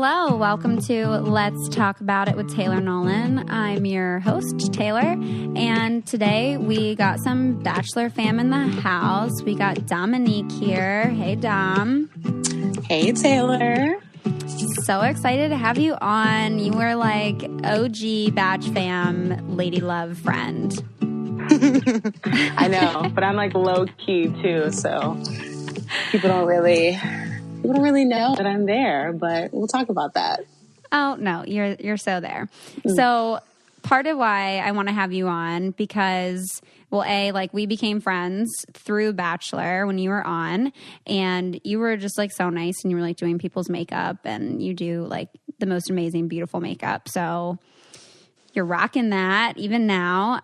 Hello, welcome to Let's Talk About It with Taylor Nolan. I'm your host, Taylor, and today we got some Bachelor fam in the house. We got Dominique here. Hey, Dom. Hey, Taylor. So excited to have you on. You were like OG Batch fam, lady love friend. I know, but I'm like low key too, so people don't really know that I'm there, but we'll talk about that. Oh, no, you're so there. So part of why I want to have you on because, well, we became friends through Bachelor when you were on, and you were just like so nice, and you were like doing people's makeup, and you do like the most amazing, beautiful makeup. So you're rocking that even now.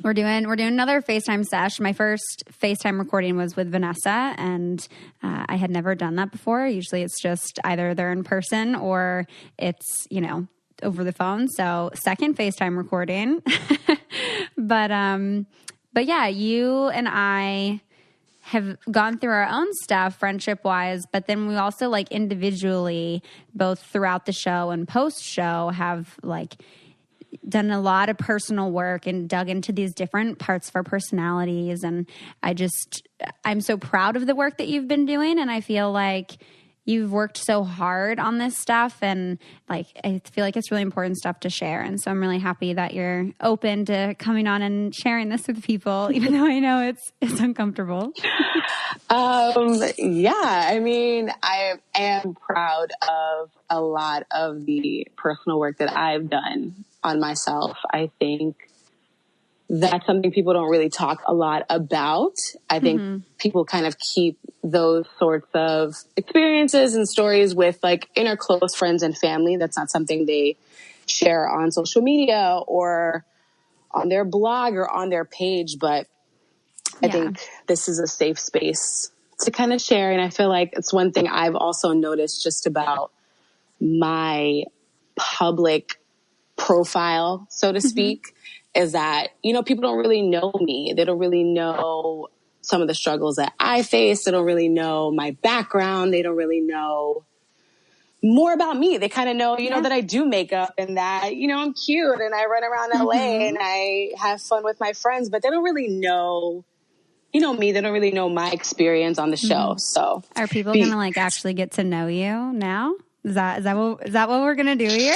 We're doing another FaceTime sesh. My first FaceTime recording was with Vanessa, and I had never done that before. Usually it's just either they're in person or it's, over the phone. So second FaceTime recording. But yeah, you and I have gone through our own stuff friendship wise, but then we also like individually, both throughout the show and post show, have like done a lot of personal work and dug into these different parts of our personalities. And I'm so proud of the work that you've been doing. And I feel like you've worked so hard on this stuff, and like I feel like it's really important stuff to share. And so I'm really happy that you're open to coming on and sharing this with people, even though I know it's uncomfortable. Yeah, I mean, I am proud of a lot of the personal work that I've done on myself. I think that's something people don't really talk a lot about. I think people kind of keep those sorts of experiences and stories with like inner close friends and family. That's not something they share on social media or on their blog or on their page. But I think this is a safe space to kind of share. And I feel like it's one thing I've also noticed just about my public profile, so to speak, is that, people don't really know me. They don't really know some of the struggles that I face. They don't really know my background. They don't really know more about me. They kind of know, that I do makeup and that, I'm cute and I run around LA and I have fun with my friends, but they don't really know, me. They don't really know my experience on the show. So are people going to like actually get to know you now? Is that what we're going to do here?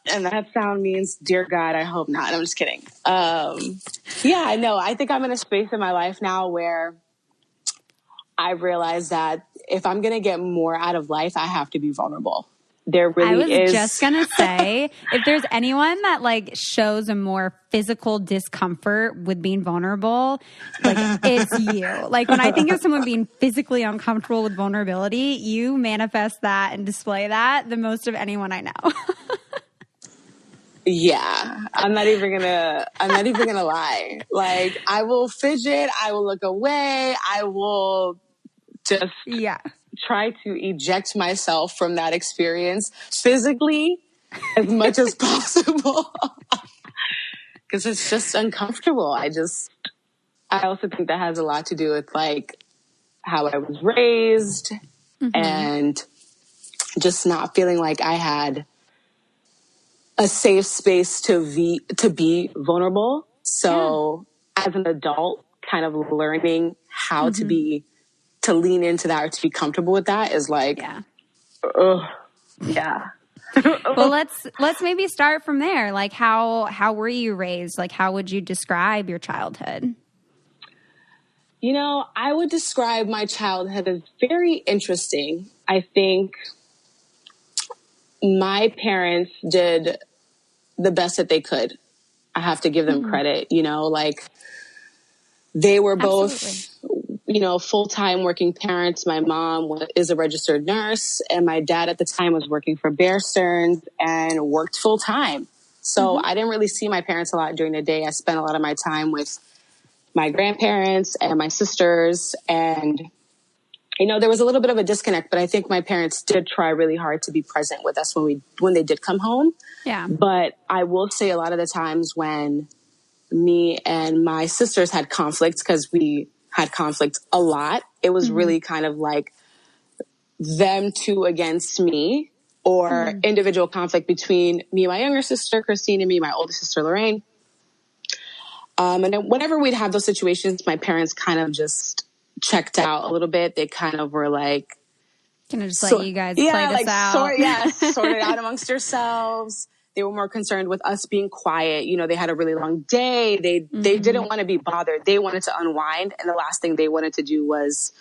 And that sound means, dear God, I hope not. I'm just kidding. Yeah, I know. I think I'm in a space in my life now where I realize that if I'm going to get more out of life, I have to be vulnerable. There really is. I was just going to say, if there's anyone that like shows a more physical discomfort with being vulnerable, like it's you. Like when I think of someone being physically uncomfortable with vulnerability, you manifest that and display that the most of anyone I know. Yeah, I'm not even gonna lie. Like I will fidget, I will look away, I will just try to eject myself from that experience physically as much as possible. Because it's just uncomfortable. I also think that has a lot to do with like how I was raised and just not feeling like I had a safe space to be vulnerable. So as an adult, kind of learning how to lean into that or to be comfortable with that is like, yeah. Well, let's maybe start from there. Like how were you raised? Like how would you describe your childhood? I would describe my childhood as very interesting. I think my parents did the best that they could. I have to give them credit, like they were both, full-time working parents. My mom is a registered nurse and my dad at the time was working for Bear Stearns and worked full-time. So I didn't really see my parents a lot during the day. I spent a lot of my time with my grandparents and my sisters, and there was a little bit of a disconnect, but I think my parents did try really hard to be present with us when they did come home. Yeah. But I will say a lot of the times when me and my sisters had conflicts, because we had conflict a lot, It was really kind of like them two against me, or individual conflict between me and my younger sister, Christine, and me and my older sister, Lorraine. And then whenever we'd have those situations, my parents kind of just checked out a little bit. They kind of were like, can I just let you guys play this out? Sort it out amongst yourselves. They were more concerned with us being quiet. You know, they had a really long day. They didn't want to be bothered. They wanted to unwind. And the last thing they wanted to do was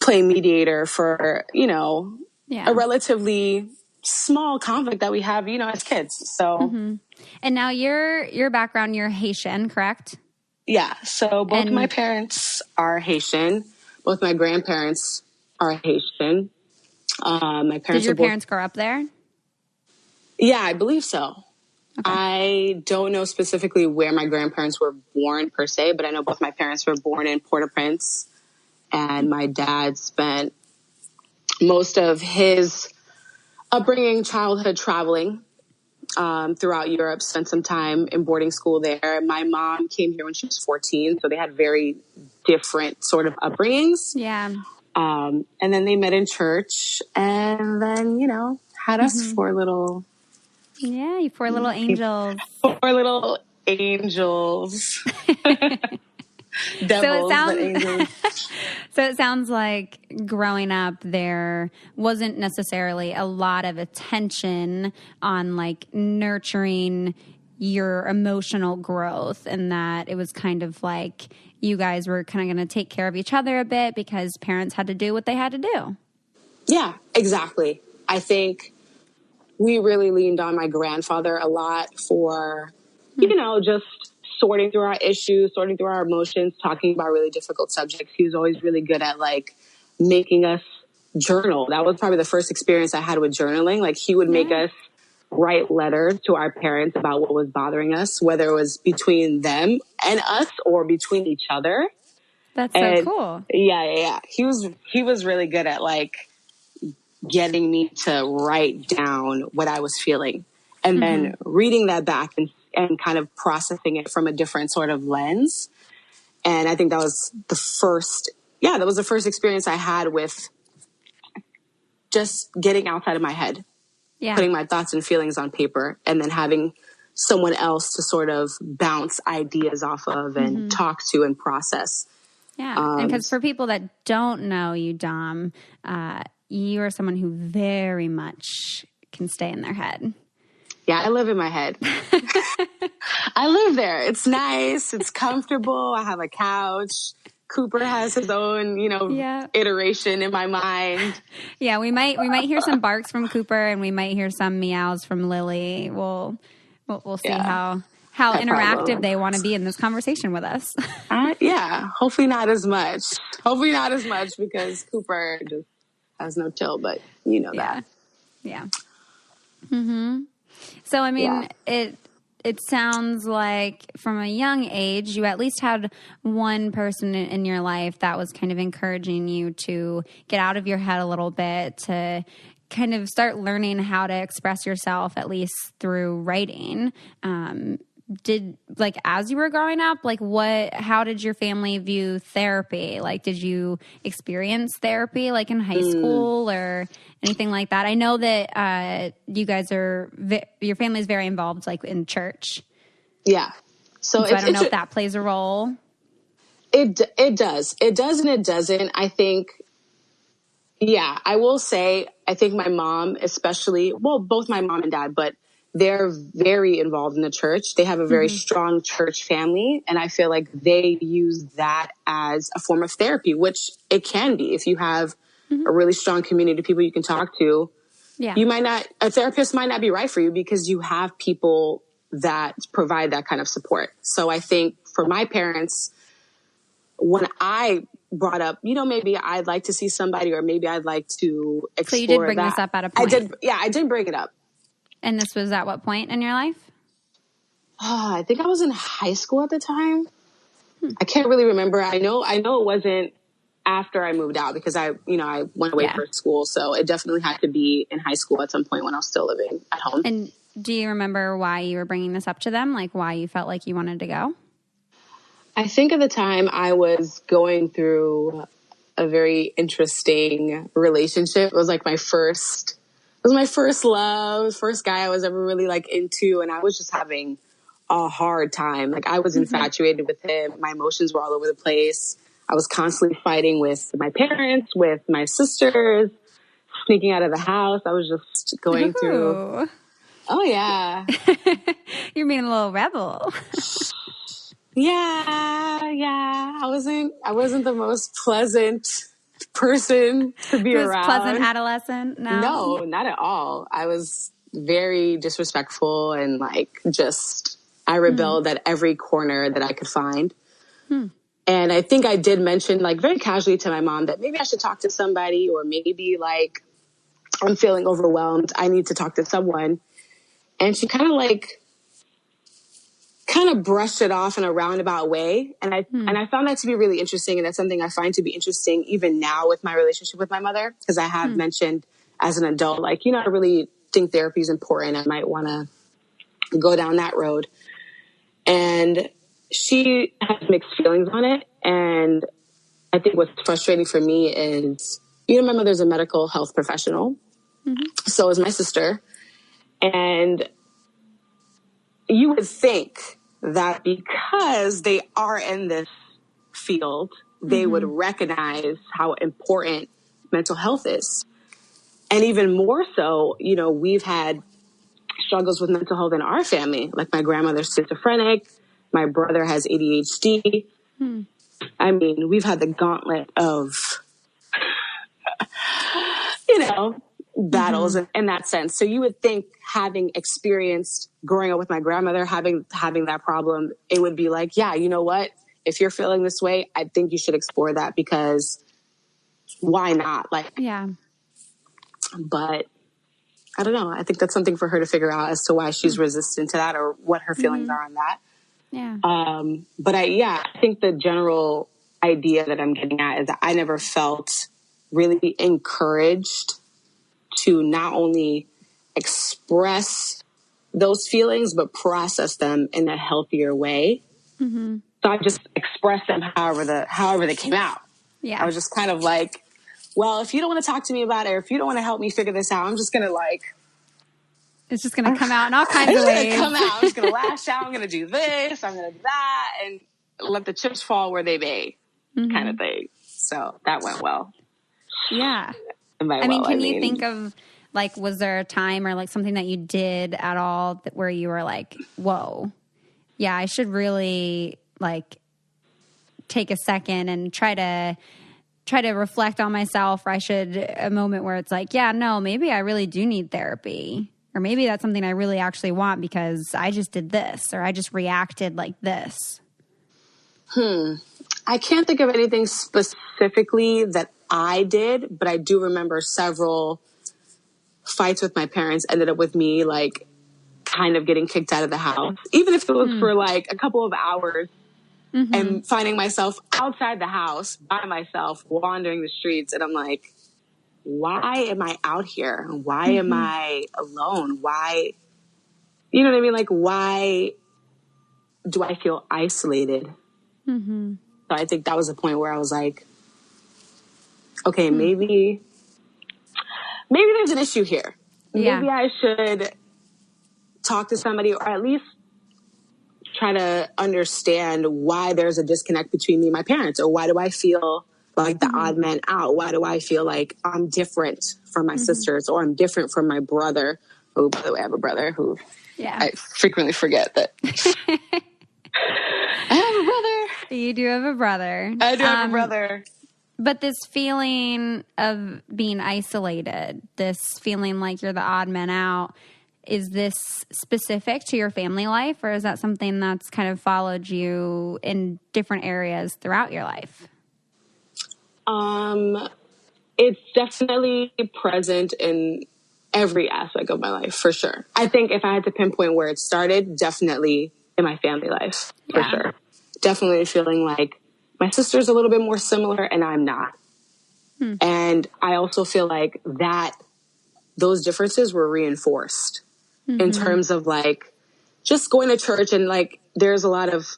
play mediator for, you know, a relatively small conflict that we have, you know, as kids. So, and now your background, you're Haitian, correct? Yeah. So both my parents are Haitian. Both my grandparents are Haitian. My parents. Did your parents grow up there? Yeah, I believe so. Okay. I don't know specifically where my grandparents were born per se, but I know both my parents were born in Port-au-Prince, and my dad spent most of his upbringing, childhood traveling throughout Europe, spent some time in boarding school there. My mom came here when she was 14, so they had very different sort of upbringings. Yeah. And then they met in church, and then, you know, had us four little... Yeah, you four little angels. Four little angels. Devils, but angels. So it sounds like growing up, there wasn't necessarily a lot of attention on like nurturing your emotional growth, and that it was kind of like you guys were kind of going to take care of each other a bit because parents had to do what they had to do. Yeah, exactly. I think we really leaned on my grandfather a lot for, you know, just sorting through our issues, sorting through our emotions, talking about really difficult subjects. He was always really good at like making us journal. That was probably the first experience I had with journaling. Like he would make us write letters to our parents about what was bothering us, whether it was between them and us or between each other. That's so cool. Yeah. He was really good at like getting me to write down what I was feeling and then reading that back and kind of processing it from a different sort of lens. And I think that was the first experience I had with just getting outside of my head, putting my thoughts and feelings on paper, and then having someone else to sort of bounce ideas off of and talk to and process. Yeah. And because for people that don't know you, Dom, you are someone who very much can stay in their head. Yeah, I live in my head. I live there. It's nice. It's comfortable. I have a couch. Cooper has his own, you know, iteration in my mind. Yeah, we might hear some barks from Cooper, and we might hear some meows from Lily. We'll see how interactive they want to be in this conversation with us. Hopefully not as much. Hopefully not as much, because Cooper just has no chill, but you know that. Yeah. So, I mean, it sounds like from a young age, you at least had one person in your life that was kind of encouraging you to get out of your head a little bit, to kind of start learning how to express yourself, at least through writing. As you were growing up, how did your family view therapy? Like, did you experience therapy like in high school or anything like that? I know that you guys your family is very involved, like in church. Yeah. So I don't know if that plays a role. It does. It does and it doesn't. I think, I will say, I think my mom especially, well, both my mom and dad, but they're very involved in the church. They have a very strong church family. And I feel like they use that as a form of therapy, which it can be. If you have a really strong community of people you can talk to, a therapist might not be right for you because you have people that provide that kind of support. So I think for my parents, when I brought up, you know, maybe I'd like to see somebody, or maybe I'd like to explore that. So you did bring this up at a point. I did bring it up. And this was at what point in your life? I think I was in high school at the time. I can't really remember. I know it wasn't after I moved out, because I went away for school. So it definitely had to be in high school at some point when I was still living at home. And do you remember why you were bringing this up to them? Like why you felt like you wanted to go? I think at the time I was going through a very interesting relationship. It was like my first love, first guy I was ever really like into. And I was just having a hard time. Like I was infatuated with him. My emotions were all over the place. I was constantly fighting with my parents, with my sisters, sneaking out of the house. I was just going through. Oh yeah. You're being a little rebel. Yeah. I wasn't the most pleasant person to be around. Pleasant adolescent? No, not at all. I was very disrespectful and like I rebelled at every corner that I could find. And I think I did mention like very casually to my mom that maybe I should talk to somebody, or maybe like I'm feeling overwhelmed. I need to talk to someone. And she kind of brushed it off in a roundabout way. And I found that to be really interesting. And that's something I find to be interesting even now with my relationship with my mother, because I have mentioned as an adult, like, I really think therapy is important. I might want to go down that road. And she has mixed feelings on it. And I think what's frustrating for me is, my mother's a medical health professional. So is my sister. And you would think that because they are in this field, they would recognize how important mental health is. And even more so, we've had struggles with mental health in our family. Like my grandmother's schizophrenic, my brother has ADHD. I mean, we've had the gauntlet of, battles in that sense. So you would think, having experienced growing up with my grandmother, having that problem, it would be like, yeah, you know what? If you're feeling this way, I think you should explore that, because why not? Like, yeah. But I don't know. I think that's something for her to figure out as to why she's resistant to that, or what her feelings are on that. Yeah. But I think the general idea that I'm getting at is that I never felt really encouraged to not only express those feelings, but process them in a healthier way. So I just expressed them however they came out. Yeah. I was just kind of like, well, if you don't want to talk to me about it, or if you don't want to help me figure this out, I'm just going to it's just going to come out in all kinds of ways. I'm just going to lash out. I'm going to do this. I'm going to do that, and let the chips fall where they may, kind of thing. So that went well. Yeah. Can you think of, like, was there a time or like something that you did at all where you were like, whoa, yeah, I should really like take a second and try to reflect on myself, or a moment where it's like, yeah, no, maybe I really do need therapy, or maybe that's something I really actually want because I just did this, or I just reacted like this? I can't think of anything specifically that I did, but I do remember several fights with my parents ended up with me like kind of getting kicked out of the house, even if it was for like a couple of hours, and finding myself outside the house by myself, wandering the streets. And I'm like, why am I out here? Why am I alone? Why, you know what I mean? Like, why do I feel isolated? So I think that was a point where I was like, okay, maybe there's an issue here. Yeah. Maybe I should talk to somebody, or at least try to understand why there's a disconnect between me and my parents, or why do I feel like the odd man out? Why do I feel like I'm different from my sisters, or I'm different from my brother, who, by the way, I have a brother who I frequently forget that. I have a brother. You do have a brother. I do have a brother. But this feeling of being isolated, this feeling like you're the odd man out, is this specific to your family life, or is that something that's kind of followed you in different areas throughout your life? It's definitely present in every aspect of my life, for sure. I think if I had to pinpoint where it started, definitely in my family life, for sure. Definitely feeling like my sister's a little bit more similar and I'm not. And I also feel like that those differences were reinforced in terms of like just going to church, and like there's a lot of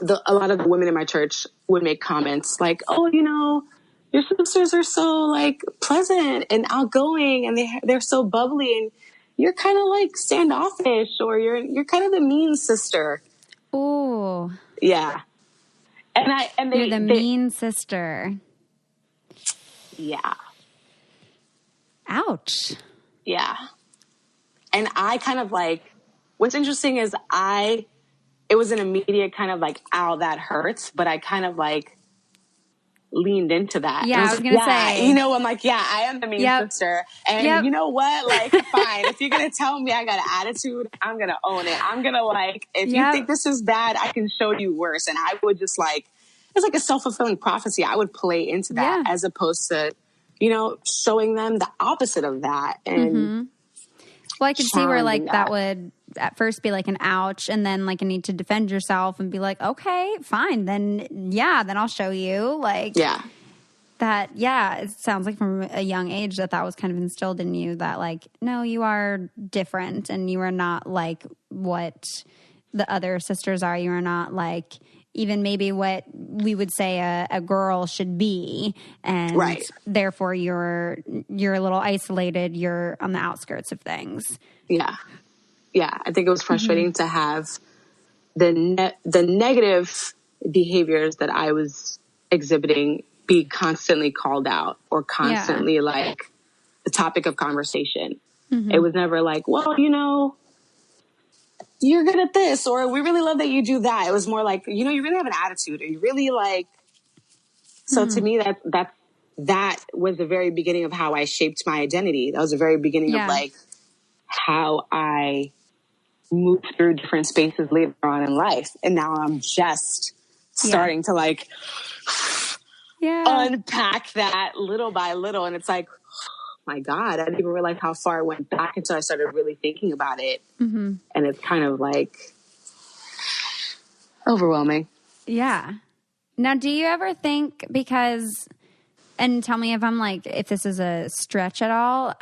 a lot of the women in my church would make comments like, oh, you know, your sisters are so like pleasant and outgoing and they're so bubbly and you're kind of like standoffish or you're kind of the mean sister. Oh. Yeah. You're the mean sister. Yeah. Ouch. Yeah. And I kind of like, what's interesting is it was an immediate kind of like, ow, that hurts. But I kind of like leaned into that. Yeah, I was going to say. You know, I'm like, yeah, I am the mean sister. And you know what? Like, fine. If you're going to tell me I got an attitude, I'm going to own it. I'm going to like, if you think this is bad, I can show you worse. And I would just like, it's like a self-fulfilling prophecy. I would play into that as opposed to, you know, showing them the opposite of that. And well, I could see where like that would at first be like an ouch and then like a need to defend yourself and be like, okay, fine. Then I'll show you like that. Yeah. It sounds like from a young age that was kind of instilled in you that like, no, you are different and you are not like what the other sisters are. You are not like even maybe what we would say a girl should be. And therefore you're a little isolated. You're on the outskirts of things. Yeah. Yeah. I think it was frustrating to have the negative behaviors that I was exhibiting be constantly called out or constantly like the topic of conversation. It was never like, well, you know, you're good at this, or we really love that you do that. It was more like, you know, you really have an attitude, or you really like, so to me, that was the very beginning of how I shaped my identity. That was the very beginning of like how I moved through different spaces later on in life. And now I'm just starting to like unpack that little by little. And it's like, my God, I didn't even realize how far I went back until I started really thinking about it. And it's kind of like overwhelming. Yeah. Now, do you ever think because, and tell me if I'm like, if this is a stretch at all,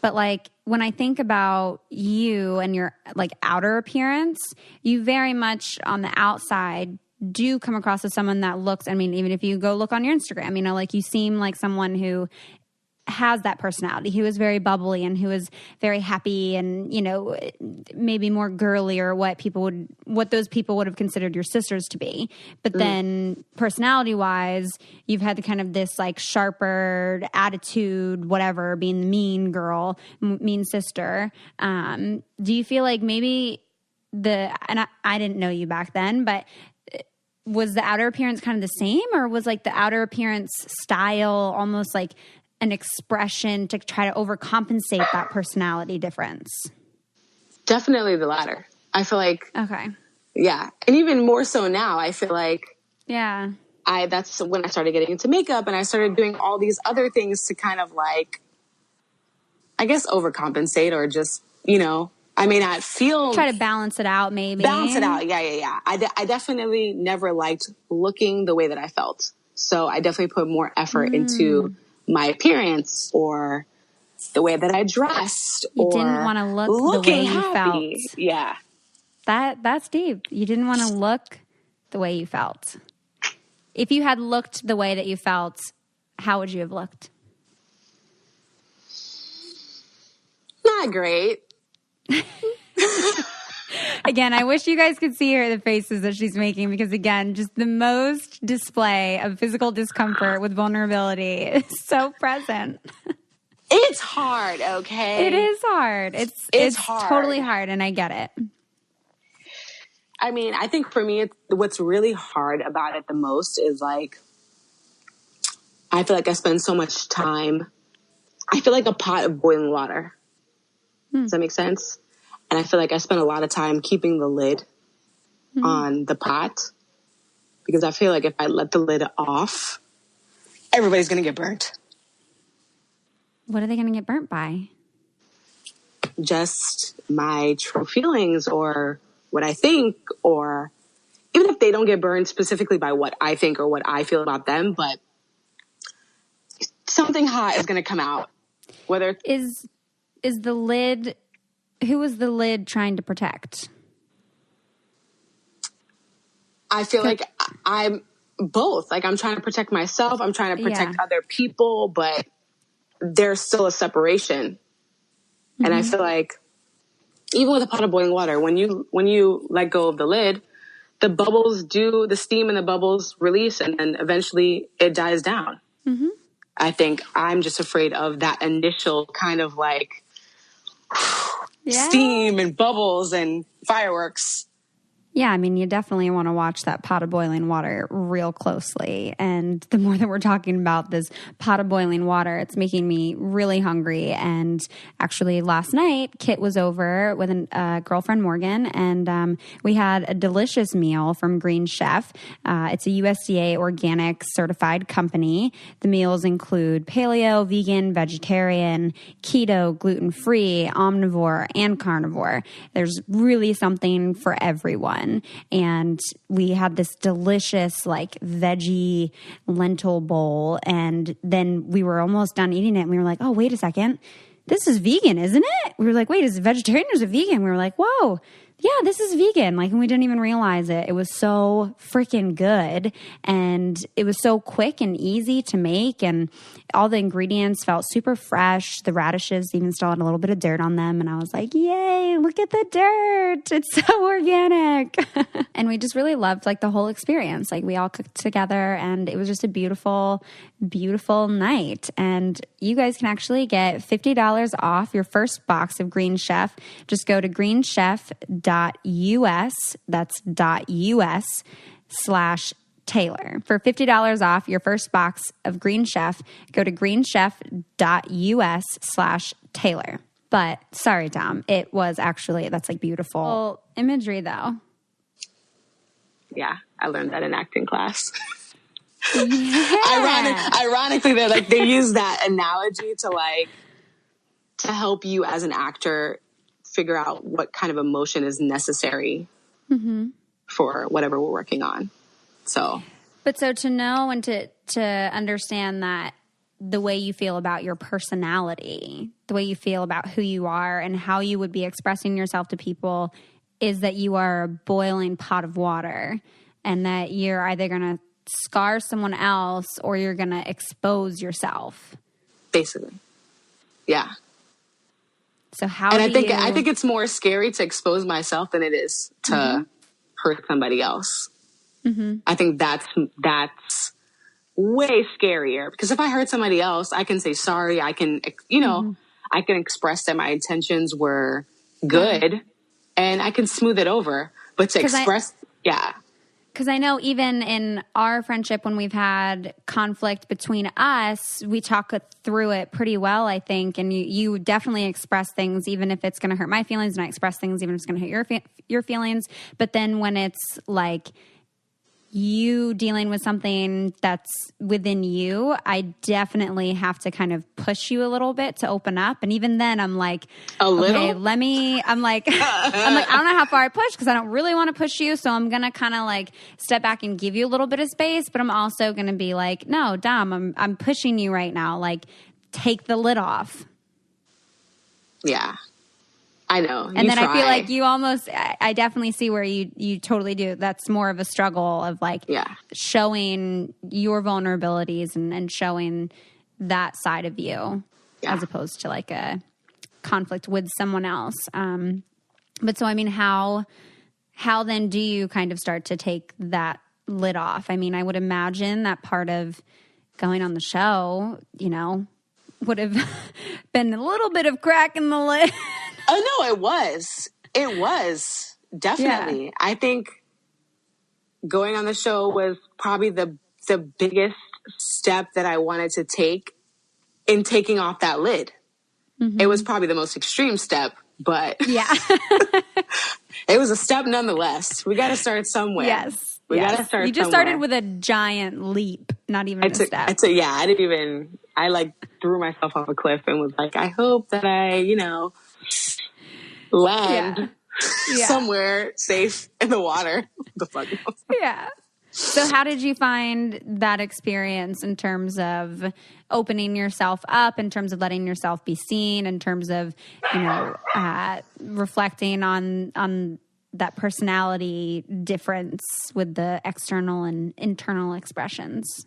but like when I think about you and your like outer appearance, you very much on the outside do come across as someone that looks, I mean, even if you go look on your Instagram, you know, like you seem like someone who has that personality, who is very bubbly and who is very happy and, you know, maybe more girly or what those people would have considered your sisters to be. But then personality wise, you've had the kind of this like sharper attitude, whatever, being the mean girl, mean sister. Do you feel like maybe I didn't know you back then, but was the outer appearance kind of the same, or was like the outer appearance style almost like an expression to try to overcompensate that personality difference? Definitely the latter. I feel like, yeah. And even more so now, I feel like, that's when I started getting into makeup and I started doing all these other things to kind of like, I guess, overcompensate or just, you know, I may not feel. Try to balance it out, maybe. Balance it out. Yeah. I definitely never liked looking the way that I felt. So I definitely put more effort into my appearance or the way that I dressed. You didn't want to look the way you felt. Yeah. That's deep. You didn't want to look the way you felt. If you had looked the way that you felt, how would you have looked? Not great. Again, I wish you guys could see her, the faces that she's making, because again, just the most display of physical discomfort with vulnerability is so present. It's hard, okay? It is hard. It's hard. Totally hard, and I get it. I mean, I think for me, what's really hard about it the most is like, I feel like I spend so much time. I feel like a pot of boiling water. Does that make sense? And I feel like I spend a lot of time keeping the lid on the pot because I feel like if I let the lid off, everybody's going to get burnt. What are they going to get burnt by? Just my true feelings or what I think, or even if they don't get burned specifically by what I think or what I feel about them, but something hot is going to come out. Whether is the lid, who was the lid trying to protect? I feel like I'm both. Like I'm trying to protect myself. I'm trying to protect other people, but there's still a separation. Mm-hmm. And I feel like even with a pot of boiling water, when you let go of the lid, the steam and the bubbles release, and then eventually it dies down. Mm-hmm. I think I'm just afraid of that initial kind of like steam and bubbles and fireworks. Yeah, I mean, you definitely want to watch that pot of boiling water real closely. And the more that we're talking about this pot of boiling water, it's making me really hungry. And actually, last night, Kit was over with a girlfriend, Morgan, and we had a delicious meal from Green Chef. It's a USDA organic certified company. The meals include paleo, vegan, vegetarian, keto, gluten-free, omnivore, and carnivore. There's really something for everyone. And we had this delicious like veggie lentil bowl, and then we were almost done eating it and we were like, oh, wait a second, this is vegan, isn't it? We were like, wait, is it vegetarian or is it vegan? We were like, whoa, yeah, this is vegan. Like, and we didn't even realize it. It was so freaking good, and it was so quick and easy to make, and all the ingredients felt super fresh. The radishes even still had a little bit of dirt on them, and I was like, yay, look at the dirt. It's so organic. And we just really loved like the whole experience. Like we all cooked together, and it was just a beautiful, beautiful night. And you guys can actually get $50 off your first box of Green Chef. Just go to greenchef.us, that's .us/Taylor. For $50 off your first box of Green Chef, go to greenchef.us/Taylor. But sorry, Dom, it was actually, that's like beautiful imagery though. Yeah, I learned that in acting class. Yeah. Ironically, they use that analogy to help you as an actor figure out what kind of emotion is necessary for whatever we're working on. So to know and to understand that the way you feel about your personality, the way you feel about who you are and how you would be expressing yourself to people is that you are a boiling pot of water, and that you're either going to scar someone else or you're going to expose yourself. Basically. Yeah. So how I think it's more scary to expose myself than it is to hurt somebody else. Mm-hmm. I think that's way scarier, because if I hurt somebody else, I can say sorry. I can, I can express that my intentions were good and I can smooth it over. But to express, Because I know even in our friendship, when we've had conflict between us, we talk through it pretty well, I think. And you definitely express things, even if it's going to hurt my feelings, and I express things, even if it's going to hurt your feelings. But then when it's like you dealing with something that's within you, I definitely have to kind of push you a little bit to open up. And even then I'm like, I'm like, I don't know how far I push, because I don't really want to push you. So I'm going to kind of like step back and give you a little bit of space, but I'm also going to be like, no, Dom, I'm pushing you right now. Like, take the lid off. Yeah. I know. And then I feel like you almost, I definitely see where you totally do. That's more of a struggle of like showing your vulnerabilities and showing that side of you as opposed to like a conflict with someone else. But so, I mean, how then do you kind of start to take that lid off? I mean, I would imagine that part of going on the show, would have been a little bit of crack in the lid. Oh, no, it was. It was. Definitely. Yeah. I think going on the show was probably the biggest step that I wanted to take in taking off that lid. Mm-hmm. It was probably the most extreme step, but it was a step nonetheless. We got to start somewhere. Yes. We got to start You just somewhere. stared with a giant leap, not even a step. I like threw myself off a cliff and was like, I hope that I, land somewhere safe in the water. The fuck knows? Yeah. So how did you find that experience in terms of opening yourself up, in terms of letting yourself be seen, in terms of, reflecting on that personality difference with the external and internal expressions?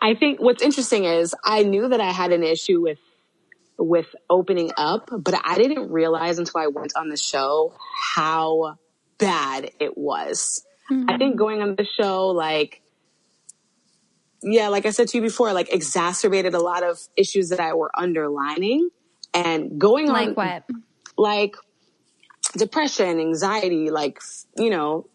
I think what's interesting is I knew that I had an issue with opening up, but I didn't realize until I went on the show how bad it was. I think going on the show, like I said to you before, like exacerbated a lot of issues that I were underlining, and going on like what? Like depression, anxiety, like,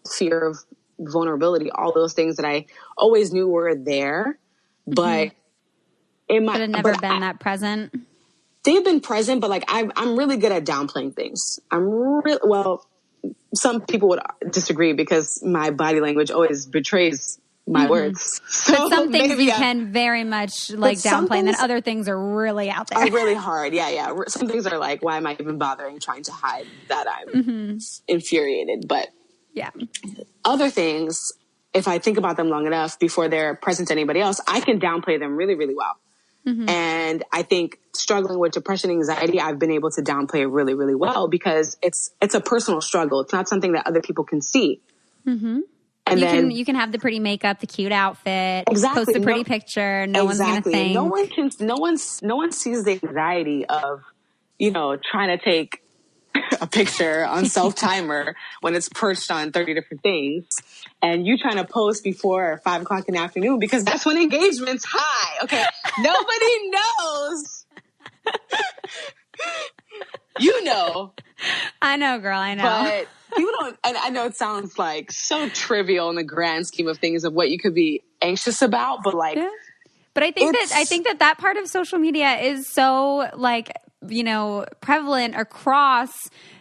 fear of vulnerability, all those things that I always knew were there, but But had never been that present. They've been present, but like I'm really good at downplaying things. Some people would disagree because my body language always betrays my words. So but some things you can very much like downplay, and then other things are really out there. Are really hard. Yeah. Some things are like, why am I even bothering trying to hide that I'm infuriated? But yeah, other things, if I think about them long enough before they're present to anybody else, I can downplay them really, really well. And I think struggling with depression, anxiety, I've been able to downplay it really, really well because it's a personal struggle. It's not something that other people can see. And you can have the pretty makeup, the cute outfit, exactly, post a pretty picture. No one's going to think. No one sees the anxiety of, trying to take a picture on self-timer when it's perched on 30 different things, and you trying to post before 5 o'clock in the afternoon because that's when engagement's high. Okay. Nobody knows. I know, girl. I know. But people don't, and I know it sounds like so trivial in the grand scheme of things of what you could be anxious about, but like, but I think that part of social media is so like, prevalent across,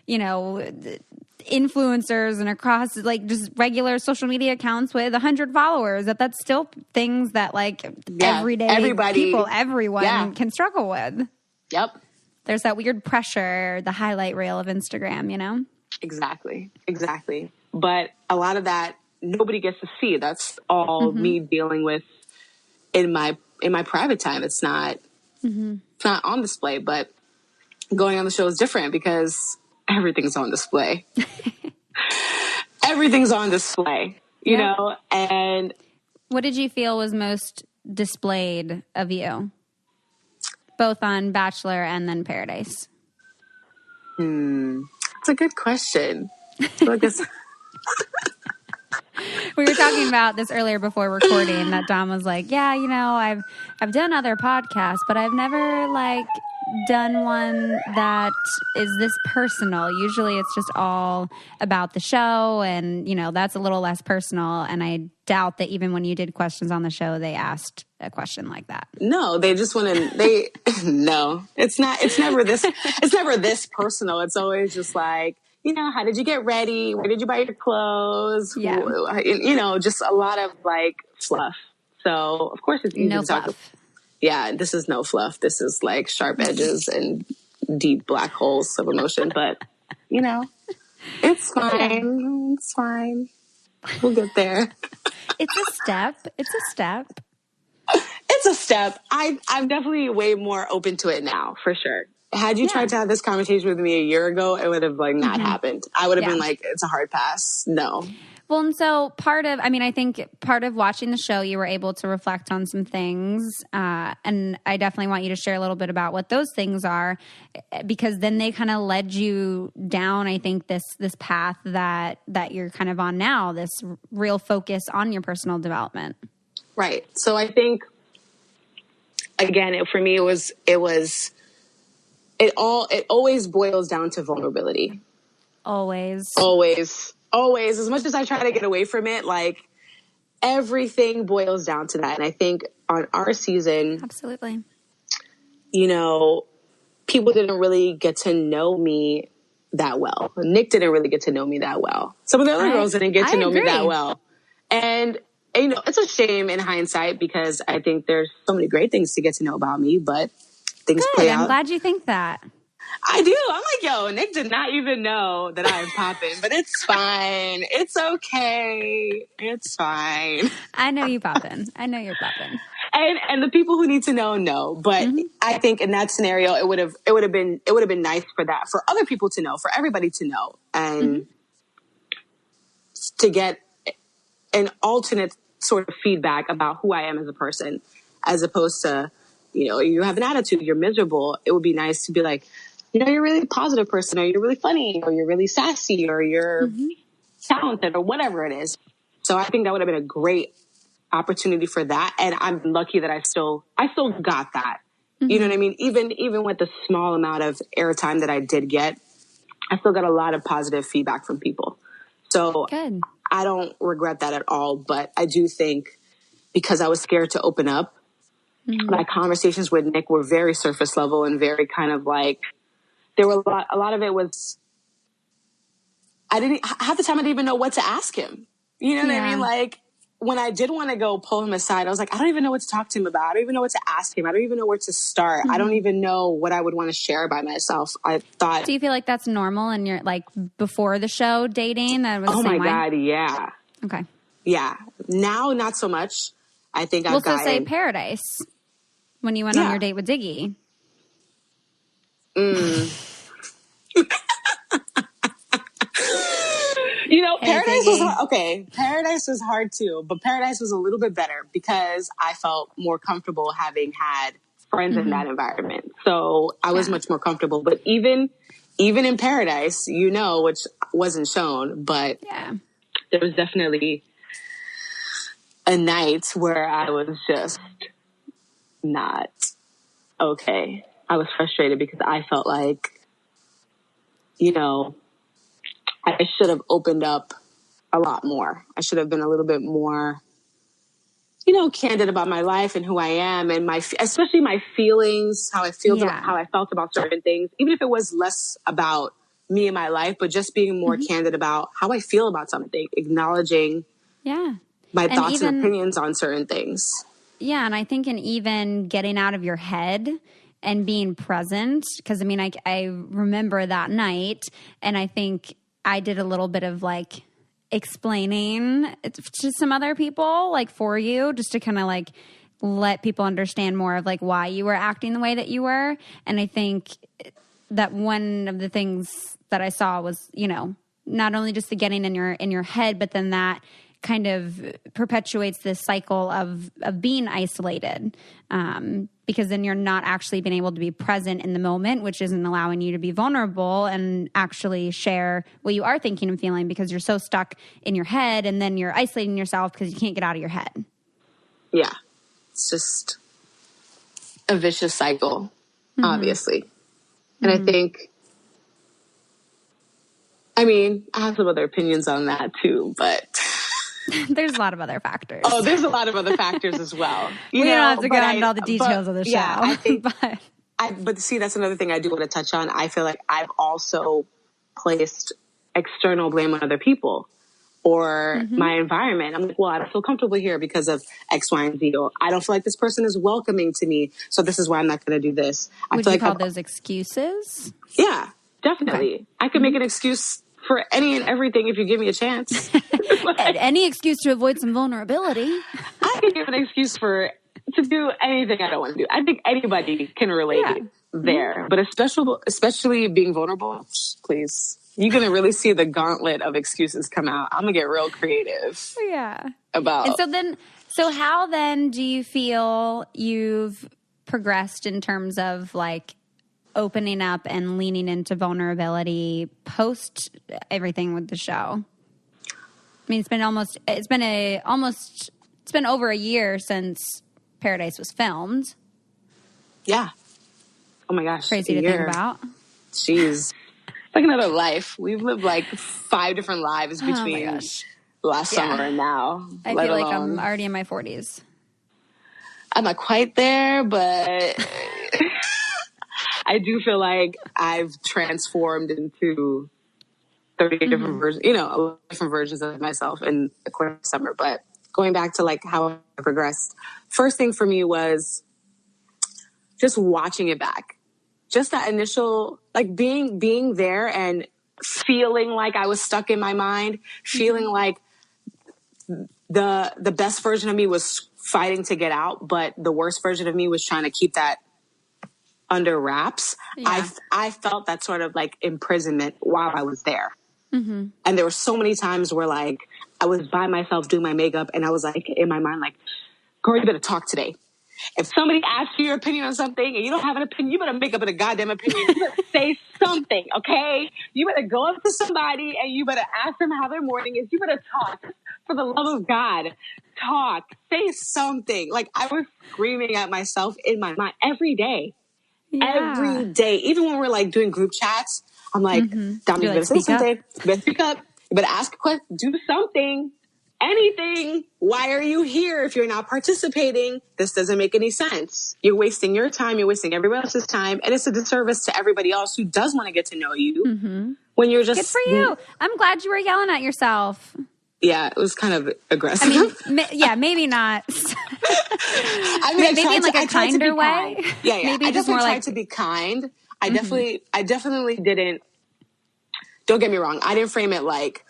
influencers and across like just regular social media accounts with 100 followers, that's still things that like everyone can struggle with. Yep. There's that weird pressure, the highlight reel of Instagram, Exactly. But a lot of that nobody gets to see. That's all me dealing with in my private time. It's not on display, but going on the show is different because everything's on display. Everything's on display, you know? And what did you feel was most displayed of you, both on Bachelor and then Paradise? That's a good question. So I guess we were talking about this earlier before recording that Dom was like, I've done other podcasts, but I've never like done one that is this personal. Usually it's just all about the show, and that's a little less personal, and I doubt that even when you did questions on the show they asked a question like that. No, they just want to no, it's never this personal. It's always just like, how did you get ready? Where did you buy your clothes? Yeah. Just a lot of like fluff. So of course it's easy to talk about. Yeah, this is no fluff. This is like sharp edges and deep black holes of emotion. But, it's fine. It's fine. We'll get there. It's a step. It's a step. I'm definitely way more open to it now, for sure. Had you tried to have this conversation with me a year ago, it would have like not happened. I would have been like, it's a hard pass. No. Well, and so I think part of watching the show, you were able to reflect on some things. And I definitely want you to share a little bit about what those things are, because then they kind of led you down, I think, this path that you're kind of on now, this real focus on your personal development. Right. So I think, again, for me, it always boils down to vulnerability. Always. As much as I try to get away from it, like everything boils down to that. And I think on our season, absolutely, people didn't really get to know me that well. Nick didn't really get to know me that well. Some of the other girls didn't get to know me that well. And it's a shame in hindsight because I think there's so many great things to get to know about me, but things play out. I'm glad you think that. I do. I'm like, yo, Nick did not even know that I'm popping, but it's fine. It's okay. It's fine. I know you popping. I know you're popping. And the people who need to know. But I think in that scenario, it would have been nice for other people to know, for everybody to know. And to get an alternate sort of feedback about who I am as a person, as opposed to, you have an attitude, you're miserable. It would be nice to be like, you're a really positive person, or you're really funny, or you're really sassy, or you're talented, or whatever it is. So I think that would have been a great opportunity for that. And I'm lucky that I still got that. You know what I mean? Even with the small amount of airtime that I did get, I still got a lot of positive feedback from people. So good. I don't regret that at all. But I do think because I was scared to open up, my conversations with Nick were very surface level and very kind of like, there were a lot of it was, half the time I didn't even know what to ask him. You know what I mean? Like, when I did want to go pull him aside, I was like, I don't even know what to talk to him about. I don't even know what to ask him. I don't even know where to start. I don't even know what I would want to share by myself. I thought. Do you feel like that's normal in your, like, before the show dating? That was the same way? God, yeah. Okay. Yeah. Now, not so much. I think I've gotten. Say Paradise, when you went on your date with Diggy. Paradise was hard. Okay, Paradise was hard too, but Paradise was a little bit better because I felt more comfortable having had friends in that environment. So I was much more comfortable. But even in Paradise, which wasn't shown, but there was definitely a night where I was just not okay. I was frustrated because I felt like, I should have opened up a lot more. I should have been a little bit more, candid about my life and who I am, and especially my feelings, how I felt about certain things, even if it was less about me and my life, but just being more candid about how I feel about something, acknowledging my thoughts and opinions on certain things. Yeah. And I think even getting out of your head and being present, because I remember that night, and I think I did a little bit of like explaining to some other people, like for you, just to kind of like let people understand more of like why you were acting the way that you were. And I think that one of the things that I saw was, not only just the getting in your head, but then that kind of perpetuates this cycle of being isolated, because then you're not actually being able to be present in the moment, which isn't allowing you to be vulnerable and actually share what you are thinking and feeling, because you're so stuck in your head, and then you're isolating yourself because you can't get out of your head. Yeah. It's just a vicious cycle, obviously. And I think, I have some other opinions on that too, but there's a lot of other factors. Oh, there's a lot of other factors as well. We don't have to go into all the details of the show. Yeah, I think, but see, that's another thing I do want to touch on. I feel like I've also placed external blame on other people or my environment. I'm like, well, I don't feel comfortable here because of X, Y, and Z. Or I don't feel like this person is welcoming to me, so this is why I'm not going to do this. Would you call those excuses? Yeah, definitely. Okay. I could make an excuse for any and everything if you give me a chance. Any excuse to avoid some vulnerability. I can give an excuse to do anything I don't want to do. I think anybody can relate there. But especially being vulnerable, please. You're going to really see the gauntlet of excuses come out. I'm going to get real creative. Yeah. About. And so how then do you feel you've progressed in terms of like opening up and leaning into vulnerability post everything with the show? It's been over a year since Paradise was filmed. Yeah. Oh my gosh. Crazy to think about. Jeez. Like another life. We've lived like 5 different lives between last summer and now. I feel like I'm already in my 40s. I'm not quite there, but I do feel like I've transformed into 30 different versions, different versions of myself in the course of summer. But going back to like how I progressed, first thing for me was just watching it back. Just that initial, like being there and feeling like I was stuck in my mind, feeling like the best version of me was fighting to get out, but the worst version of me was trying to keep that under wraps. Yeah. I felt that sort of like imprisonment while I was there. And there were so many times where like I was by myself doing my makeup, and I was like, in my mind, like, girl, you better talk today. If somebody asks you your opinion on something and you don't have an opinion, you better make up a goddamn opinion. You better say something, okay? You better go up to somebody and you better ask them how their morning is. You better talk. For the love of God, talk. Say something. Like, I was screaming at myself in my mind every day. Yeah. Every day. Even when we're like doing group chats, I'm like, Dominique, you better say something. You better speak up. You better ask a question. Do something. Anything. Why are you here if you're not participating? This doesn't make any sense. You're wasting your time. You're wasting everybody else's time. And it's a disservice to everybody else who does want to get to know you when you're just... Good for you. I'm glad you were yelling at yourself. Yeah, it was kind of aggressive. I mean, yeah, maybe not. I mean, maybe in like a kinder way. Yeah. Maybe I just definitely more tried like to be kind. I definitely didn't... Don't get me wrong. I didn't frame it like,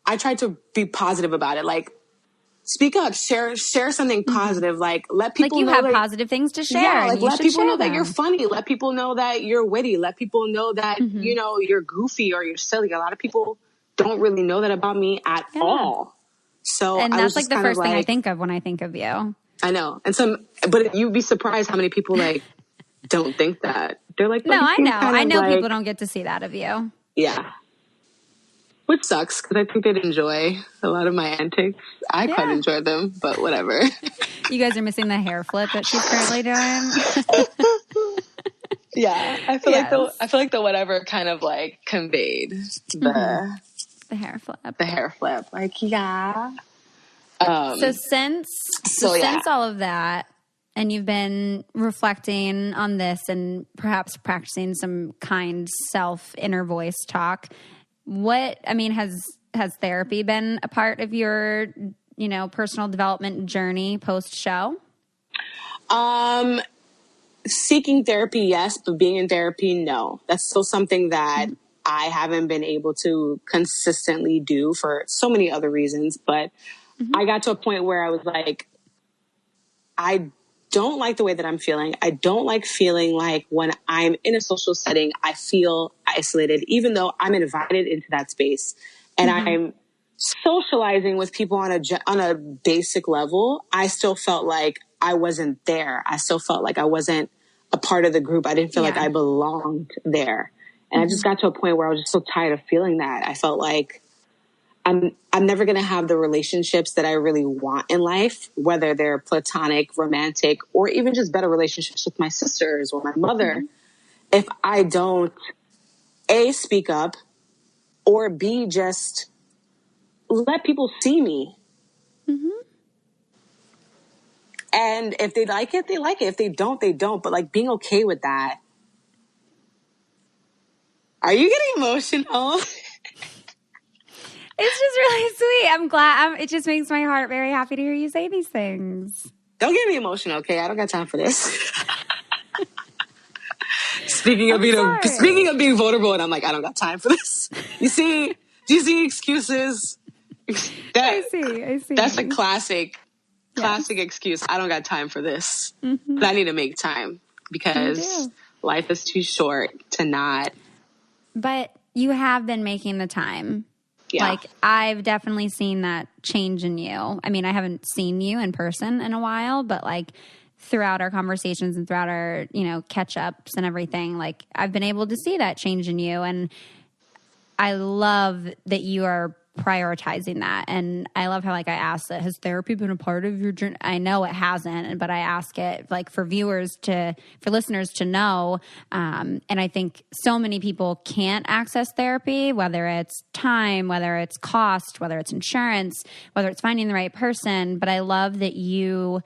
I tried to be positive about it. Like, speak up, share something positive. Like, let people know. Like, you have positive things to share. Yeah, like, let people know that you're them. funny. Let people know that you're witty. Let people know that, you're goofy or you're silly. A lot of people don't really know that about me at all. So, and that's like the first thing I like, think of when I think of you. I know. But you'd be surprised how many people, like, don't think that. They're like, no, I know. I know like, people don't get to see that of you. Yeah. Which sucks, because I think they'd enjoy a lot of my antics. I quite enjoy them, but whatever. You guys are missing the hair flip that she's currently doing. Yeah, I feel like the whatever kind of like conveyed the hair flip. The hair flip, like yeah. So since all of that, and you've been reflecting on this and perhaps practicing some kind self inner voice talk. Has therapy been a part of your, personal development journey post show? Seeking therapy, yes, but being in therapy, no. That's still something that I haven't been able to consistently do for so many other reasons. But I got to a point where I was like, I don't like the way that I'm feeling. I don't like feeling like when I'm in a social setting, I feel isolated, even though I'm invited into that space and I'm socializing with people on a basic level. I still felt like I wasn't there. I still felt like I wasn't a part of the group. I didn't feel like I belonged there. And I just got to a point where I was just so tired of feeling that. I felt like I'm never going to have the relationships that I really want in life, whether they're platonic, romantic, or even just better relationships with my sisters or my mother, if I don't, A, speak up, or B, just let people see me. And if they like it, they like it. If they don't, they don't. But like being okay with that. Are you getting emotional? It's just really sweet. I'm glad. It just makes my heart very happy to hear you say these things. Don't get me emotional, okay? I don't got time for this. Speaking of being vulnerable, and I'm like, I don't got time for this. Do you see excuses? I see. That's a classic excuse. I don't got time for this. But I need to make time because life is too short to not. But you have been making the time. Yeah. Like, I've definitely seen that change in you. I mean, I haven't seen you in person in a while, but like throughout our conversations and throughout our, catch-ups and everything, like I've been able to see that change in you. And I love that you are prioritizing that. And I love how, like, I asked that, has therapy been a part of your journey? I know it hasn't, but I ask it like for listeners to know. And I think so many people can't access therapy, whether it's time, whether it's cost, whether it's insurance, whether it's finding the right person. But I love that you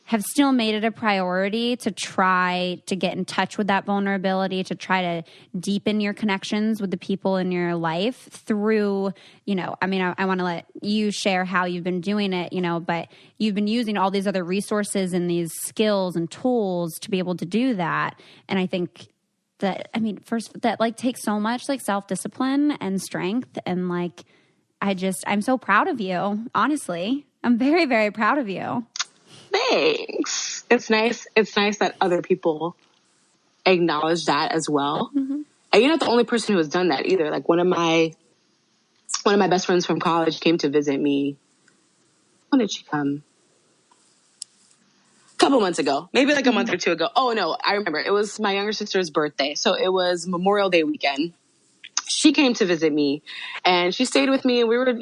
have still made it a priority to try to get in touch with that vulnerability, to try to deepen your connections with the people in your life through, I want to let you share how you've been doing it, but you've been using all these other resources and these skills and tools to be able to do that. And I think that, that takes so much like self-discipline and strength. And like, I'm so proud of you. Honestly, I'm very, very proud of you. Thanks. It's nice that other people acknowledge that as well. And you're not the only person who has done that either. Like one of my one of my best friends from college came to visit me. When did she come? A couple months ago, maybe like a month or two ago. Oh no, I remember. It was my younger sister's birthday. So it was Memorial Day weekend. She came to visit me and she stayed with me, and we were,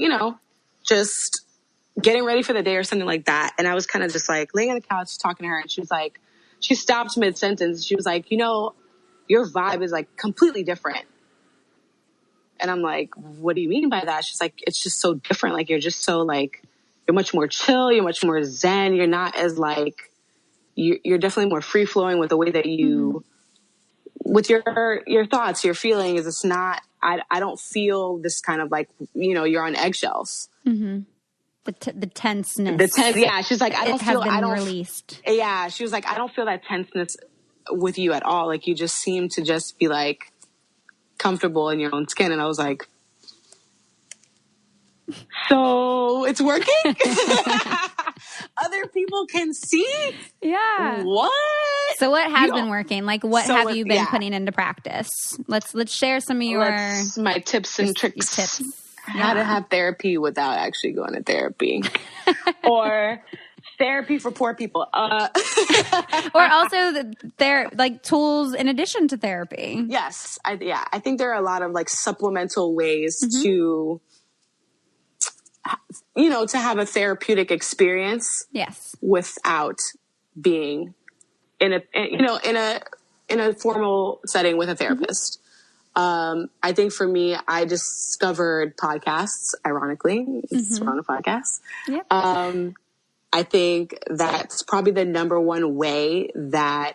just getting ready for the day or something like that. And I was kind of just like laying on the couch talking to her, and she was like, she stopped mid-sentence. She was like, your vibe is like completely different. And I'm like, what do you mean by that? She's like, it's just so different. Like, you're just so like, you're much more chill. You're much more zen. You're not as like, you're definitely more free flowing with the way that you, with your thoughts, your feelings. It's not, I don't feel this kind of like, you're on eggshells. Mm-hmm. The tenseness. Yeah. She's like, released. Yeah. She was like, I don't feel that tenseness with you at all. Like, you just seem to just be like comfortable in your own skin. And I was like, so it's working? Other people can see? Yeah. What? So what has been working? Like, what have you been putting into practice? Let's share some of my tips and tricks. Tips. How to have therapy without actually going to therapy. Or therapy for poor people. Or also like tools in addition to therapy. Yes. I think there are a lot of like supplemental ways to, to have a therapeutic experience. Yes. Without being in a formal setting with a therapist. I think for me, I discovered podcasts, ironically. It's on a podcast. Yep. I think that's probably the number one way that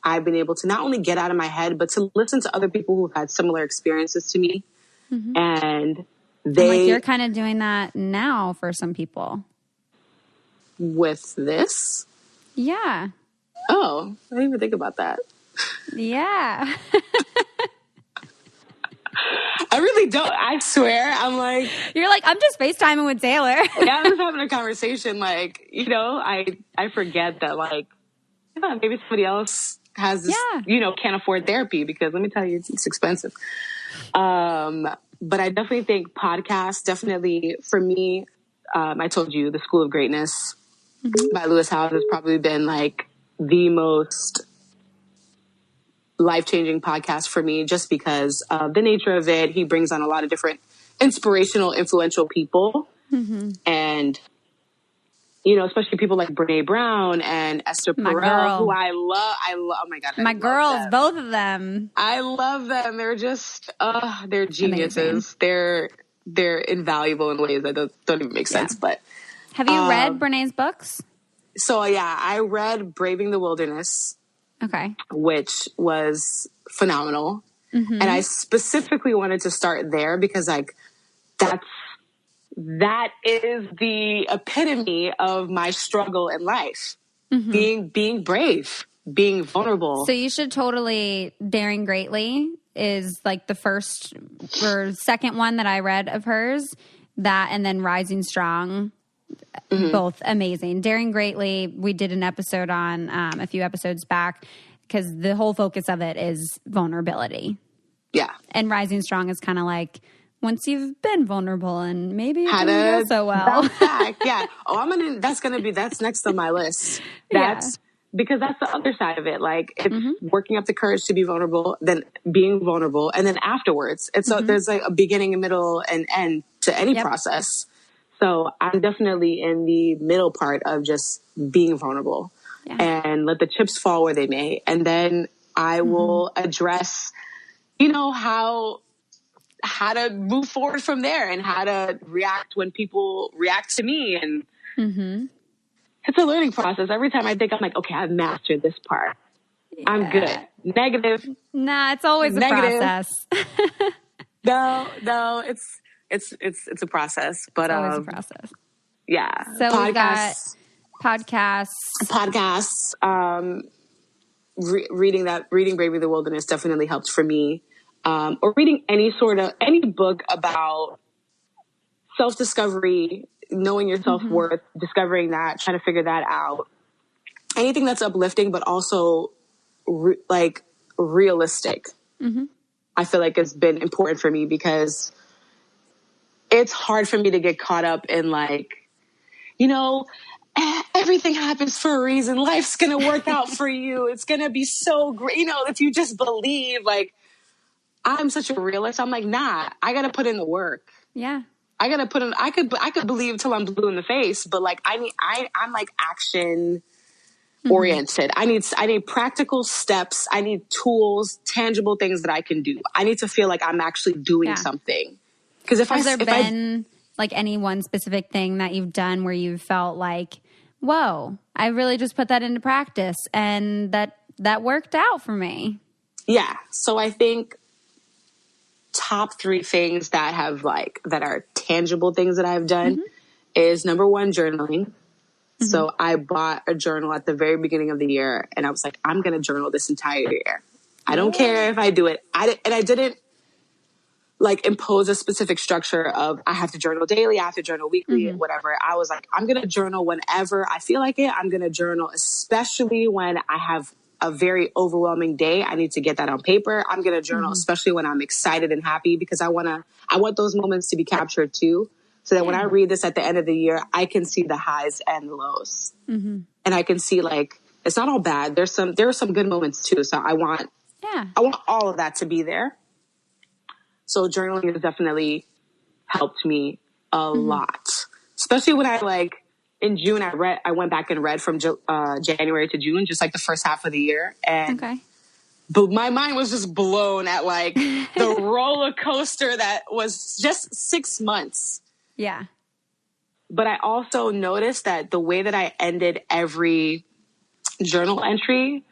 I've been able to not only get out of my head, but to listen to other people who've had similar experiences to me. And you're kind of doing that now for some people. With this? Yeah. Oh, I didn't even think about that. Yeah. I really don't. I swear. I'm like... You're like, I'm just FaceTiming with Taylor. Yeah, I'm just having a conversation. Like, I forget that, like, maybe somebody else has this, can't afford therapy, because let me tell you, it's expensive. But I definitely think podcasts, definitely for me, I told you, The School of Greatness by Lewis Howes has probably been like the most life-changing podcast for me, just because of the nature of it. He brings on a lot of different inspirational, influential people. And, especially people like Brené Brown and Esther Perel, who I love. Oh my God. My girls, both of them. I love them. They're just, they're geniuses. Amazing. They're invaluable in ways that don't even make sense. But have you read Brené's books? So I read Braving the Wilderness. Okay. Which was phenomenal. And I specifically wanted to start there because like that is the epitome of my struggle in life. Being brave, being vulnerable. So you should totally, Daring Greatly is like the first or second one that I read of hers, that and then Rising Strong. Both amazing. Daring Greatly, we did an episode on a few episodes back, because the whole focus of it is vulnerability. Yeah. And Rising Strong is kind of like, once you've been vulnerable and maybe it didn't go so well. Back. Yeah. Oh, that's next on my list. Because that's the other side of it. Like, it's working up the courage to be vulnerable, then being vulnerable, and then afterwards. It's there's like a beginning, a middle, and end to any process. So I'm definitely in the middle part of just being vulnerable and let the chips fall where they may. And then I will address, how to move forward from there and how to react when people react to me. And it's a learning process. Every time I think, I'm like, okay, I've mastered this part. I'm good. Negative. Nah, it's always a process. No, it's a process, but it's always a process. Yeah. So we've got podcasts. Reading Bravely the Wilderness definitely helped for me. Or reading any book about self-discovery, knowing your self-worth, discovering that, trying to figure that out. Anything that's uplifting, but also realistic. I feel like it's been important for me, because it's hard for me to get caught up in like, everything happens for a reason. Life's going to work out for you. It's going to be so great. If you just believe, like, I'm such a realist. I'm like, nah, I got to put in the work. Yeah. I got to put in, I could believe till I'm blue in the face, but like, I'm like action oriented. I need practical steps. I need tools, tangible things that I can do. I need to feel like I'm actually doing something. Because Has there been like any one specific thing that you've done where you felt like, whoa, I really just put that into practice and that worked out for me? Yeah. So I think top 3 things that are tangible things that I've done is number 1, journaling. So I bought a journal at the very beginning of the year and I was like, I'm going to journal this entire year. I don't care if I do it. I didn't like impose a specific structure of I have to journal daily, I have to journal weekly, whatever. I was like, I'm going to journal whenever I feel like it. I'm going to journal, especially when I have a very overwhelming day. I need to get that on paper. I'm going to journal, especially when I'm excited and happy, because I want those moments to be captured too. So that when I read this at the end of the year, I can see the highs and the lows. And I can see like, it's not all bad. There are some good moments too. So I want all of that to be there. So journaling has definitely helped me a lot, especially when in June, I went back and read from January to June, just like the first half of the year. And but my mind was just blown at like the roller coaster that was just 6 months. Yeah. But I also noticed that the way that I ended every journal entry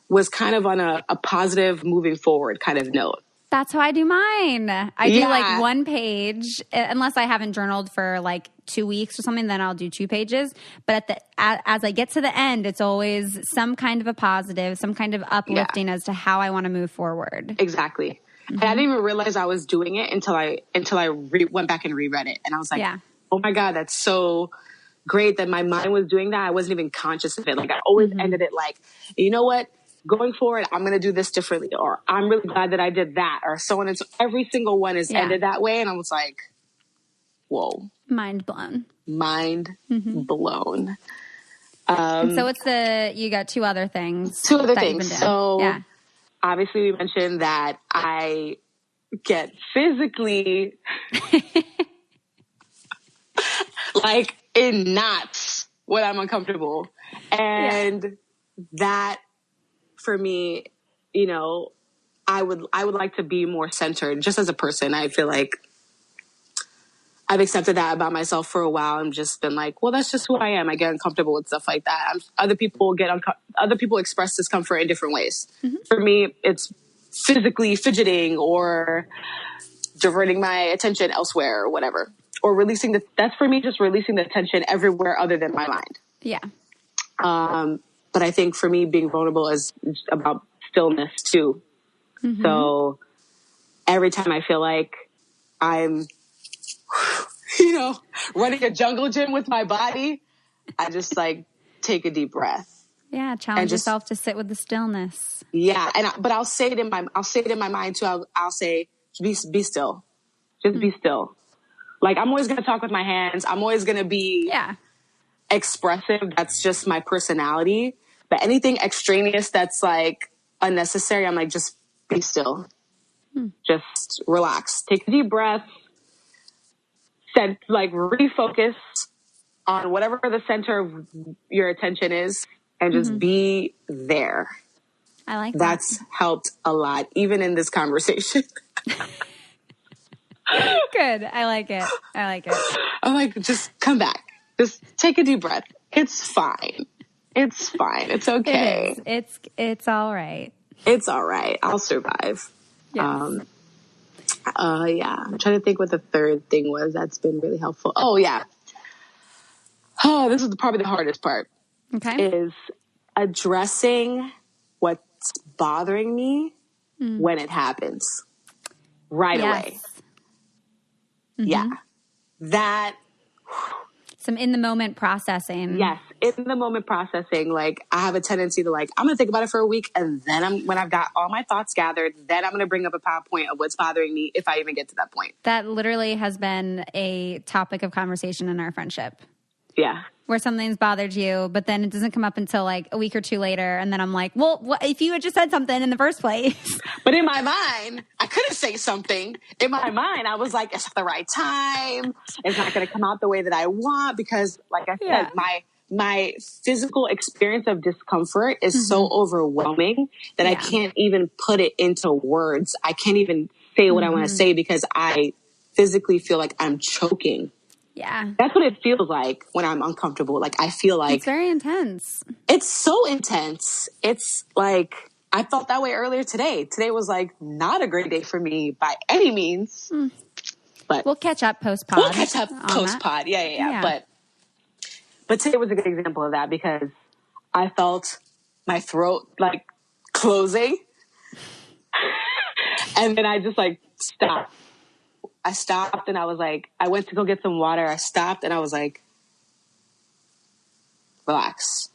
was kind of on a positive moving forward kind of note. That's how I do mine. I do like 1 page, unless I haven't journaled for like 2 weeks or something, then I'll do 2 pages. But as I get to the end, it's always some kind of a positive, some kind of uplifting as to how I want to move forward. Exactly. And I didn't even realize I was doing it until I went back and reread it. And I was like, oh my God, that's so great that my mind was doing that. I wasn't even conscious of it. Like I always ended it like, you know what? Going forward, I'm going to do this differently, or I'm really glad that I did that, or so on. And so every single one is ended that way. And I was like, whoa. Mind blown. Mind blown. And so you got 2 other things. 2 other things. So obviously we mentioned that I get physically like in knots when I'm uncomfortable. And that for me, I would like to be more centered just as a person. I feel like I've accepted that about myself for a while and just been like, well, that's just who I am. I get uncomfortable with stuff like that. Other people express discomfort in different ways. For me, it's physically fidgeting or diverting my attention elsewhere or whatever, or that's for me, just releasing the tension everywhere other than my mind. Yeah. But I think for me, being vulnerable is about stillness too. So every time I feel like I'm, running a jungle gym with my body, I just like take a deep breath. Yeah. Challenge yourself to sit with the stillness. Yeah. But I'll say it in my mind too. I'll say, be still. Just be still. Like I'm always going to talk with my hands. I'm always going to be expressive. That's just my personality. But anything extraneous that's like unnecessary, I'm like, just be still. Just relax. Take a deep breath. Refocus on whatever the center of your attention is and just be there. I like that. That's helped a lot, even in this conversation. Good. I like it. I'm like, just come back. Just take a deep breath. It's fine. It's fine. It's okay. It's all right. It's all right. I'll survive. Yes. I'm trying to think what the third thing was that's been really helpful. Oh, yeah. Oh, this is probably the hardest part. Okay. Is addressing what's bothering me when it happens right away. Yeah. That. Some in the moment processing. Yes. in the moment processing, like I have a tendency to like, I'm going to think about it for a week. And then when I've got all my thoughts gathered, then I'm going to bring up a PowerPoint of what's bothering me if I even get to that point. That literally has been a topic of conversation in our friendship. Yeah. Where something's bothered you, but then it doesn't come up until like a week or two later. And then I'm like, well, what, if you had just said something in the first place? But in my mind, I couldn't say something. In my mind, I was like, it's not the right time. It's not going to come out the way that I want because, like I said, my physical experience of discomfort is so overwhelming that I can't even put it into words. I can't even say what I want to say because I physically feel like I'm choking. Yeah. That's what it feels like when I'm uncomfortable. Like, I feel like... It's very intense. It's so intense. It's like, I felt that way earlier today. Today was like not a great day for me by any means. But we'll catch up post-pod. We'll catch up post-pod. Yeah. But today was a good example of that because I felt my throat like closing. And then I just like stopped. I stopped and I was like, I went to go get some water. I stopped and I was like, relax.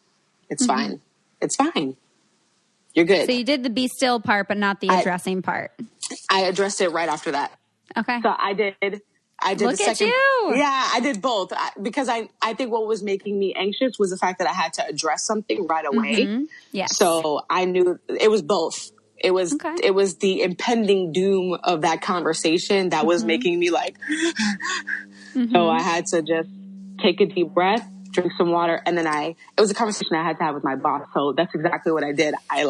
It's fine. It's fine. You're good. So you did the be still part, but not the addressing part. I addressed it right after that. Okay. So I did Look the second. at you. Yeah, I did both because I think what was making me anxious was the fact that I had to address something right away. Yeah. So I knew it was both. It was the impending doom of that conversation that was making me like, so I had to just take a deep breath, drink some water. And then it was a conversation I had to have with my boss. So that's exactly what I did. I